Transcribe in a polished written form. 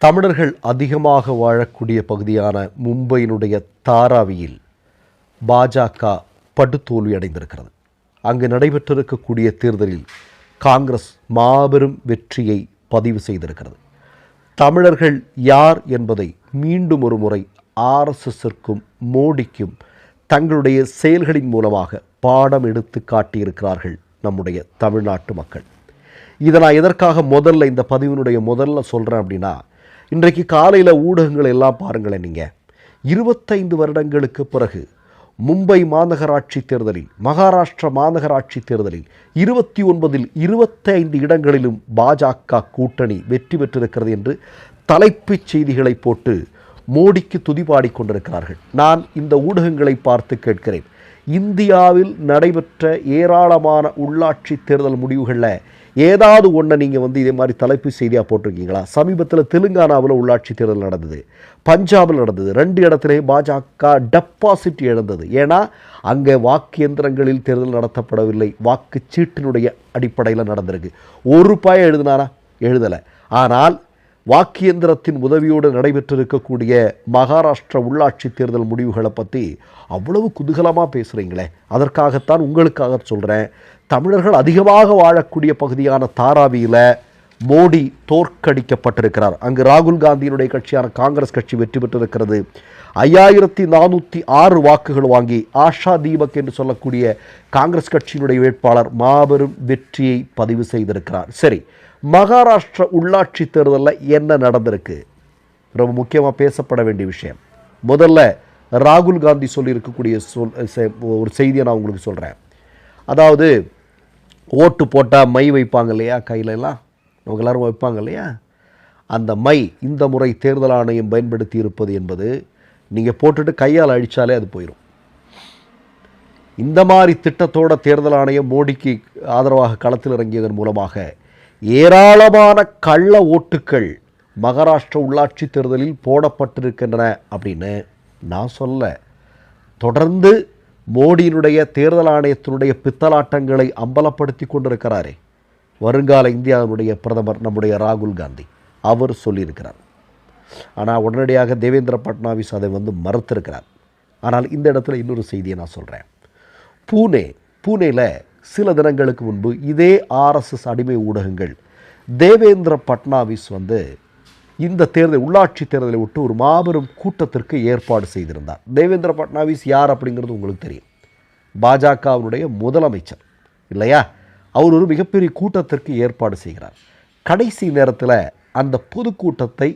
தமிழர்கள் அதிகமாக வாழக்கூடிய பகுதியான மும்பையினுடைய தாராவியில் பாஜக படுதோல்வி அடைந்திருக்கிறது. அங்கு நடைபெற்றிருக்கக்கூடிய தேர்தலில் காங்கிரஸ் மாபெரும் வெற்றியை பதிவு செய்திருக்கிறது. தமிழர்கள் யார் என்பதை மீண்டும் ஒரு முறை ஆர்எஸ்எஸ்ஸிற்கும் மோடிக்கும் தங்களுடைய செயல்களின் மூலமாக பாடம் எடுத்து காட்டியிருக்கிறார்கள் நம்முடைய தமிழ்நாட்டு மக்கள். இதை நான் எதற்காக இந்த பதிவினுடைய முதல்ல சொல்கிறேன் அப்படின்னா, இன்றைக்கு காலையில் ஊடகங்கள் எல்லாம் பாருங்களேன், நீங்கள் 25 வருடங்களுக்கு பிறகு மும்பை மாநகராட்சி தேர்தலில், மகாராஷ்டிரா மாநகராட்சி தேர்தலில் 29இல் 25 இடங்களிலும் பாஜக கூட்டணி வெற்றி பெற்றிருக்கிறது என்று தலைப்புச் செய்திகளை போட்டு மோடிக்கு துதிபாடி கொண்டிருக்கிறார்கள். நான் இந்த ஊடகங்களை பார்த்து கேட்கிறேன், இந்தியாவில் நடைபெற்ற ஏராளமான உள்ளாட்சி தேர்தல் முடிவுகளில் ஏதாவது ஒன்றை நீங்கள் இதே மாதிரி தலைப்பு செய்தியாக போட்டிருக்கீங்களா? சமீபத்தில் தெலுங்கானாவில் உள்ளாட்சி தேர்தல் நடந்தது, பஞ்சாபில் நடந்தது. 2 இடத்துலையும் பாஜக டெபாசிட் இழந்தது. ஏன்னா அங்கே வாக்கு எந்திரங்களில் தேர்தல் நடத்தப்படவில்லை, வாக்குச்சீட்டினுடைய அடிப்படையில் நடந்திருக்கு. ஒரு பய எழுதினாரா? எழுதலை. ஆனால் வாக்கு எந்திரத்தின் உதவியோடு நடைபெற்றிருக்கக்கூடிய மகாராஷ்டிரா உள்ளாட்சி தேர்தல் முடிவுகளை பற்றி அவ்வளவு குதூகலமாக பேசுகிறீங்களே, அதற்காகத்தான் உங்களுக்காக சொல்கிறேன். தமிழர்கள் அதிகமாக வாழக்கூடிய பகுதியான தாராவியில் மோடி தோற்கடிக்கப்பட்டிருக்கிறார். அங்கு ராகுல் காந்தியினுடைய கட்சியான காங்கிரஸ் கட்சி வெற்றி பெற்றிருக்கிறது. 5406 வாக்குகள் வாங்கி ஆஷா தீபக் என்று சொல்லக்கூடிய காங்கிரஸ் கட்சியினுடைய வேட்பாளர் மாபெரும் வெற்றியை பதிவு செய்திருக்கிறார். சரி, மகாராஷ்டிரா உள்ளாட்சி தேர்தலில் என்ன நடந்திருக்கு? ரொம்ப முக்கியமாக பேசப்பட வேண்டிய விஷயம். முதல்ல ராகுல் காந்தி சொல்லியிருக்கக்கூடிய ஒரு செய்தியை நான் உங்களுக்கு சொல்கிறேன். அதாவது, ஓட்டு போட்டால் மை வைப்பாங்க இல்லையா, கையிலெல்லாம் நமக்கு எல்லோரும் வைப்பாங்க இல்லையா, அந்த மை இந்த முறை தேர்தல் ஆணையம் பயன்படுத்தி இருப்பது என்பது நீங்கள் போட்டுட்டு கையால் அழித்தாலே அது போயிடும். இந்த மாதிரி திட்டத்தோட தேர்தல் ஆணையம் மோடிக்கு ஆதரவாக களத்தில் இறங்கியதன் மூலமாக ஏராளமான கள்ள ஓட்டுக்கள் மகாராஷ்டிரா உள்ளாட்சி தேர்தலில் போடப்பட்டிருக்கின்றன அப்படின்னு நான் சொல்ல. தொடர்ந்து மோடியினுடைய தேர்தல் ஆணையத்தினுடைய பித்தலாட்டங்களை அம்பலப்படுத்தி கொண்டிருக்கிறாரே வருங்கால இந்தியாவினுடைய பிரதமர் நம்முடைய ராகுல் காந்தி, அவர் சொல்லியிருக்கிறார். ஆனால் உடனடியாக தேவேந்திர பட்னாவிஸ் அதை மறுத்திருக்கிறார். ஆனால் இந்த இடத்துல இன்னொரு செய்தியை நான் சொல்கிறேன். பூனேயில் சில தினங்களுக்கு முன்பு இதே ஆர்எஸ்எஸ் அடிமை ஊடகங்கள் தேவேந்திர பட்னாவிஸ் இந்த தேர்தல் உள்ளாட்சி தேர்தலை விட்டு ஒரு மாபெரும் கூட்டத்திற்கு ஏற்பாடு செய்திருந்தார். தேவேந்திர பட்னாவிஸ் யார் அப்படிங்கிறது உங்களுக்கு தெரியும். பாஜகவினுடைய முதலமைச்சர் இல்லையா? அவர் ஒரு மிகப்பெரிய கூட்டத்திற்கு ஏற்பாடு செய்கிறார். கடைசி நேரத்தில் அந்த பொதுக்கூட்டத்தை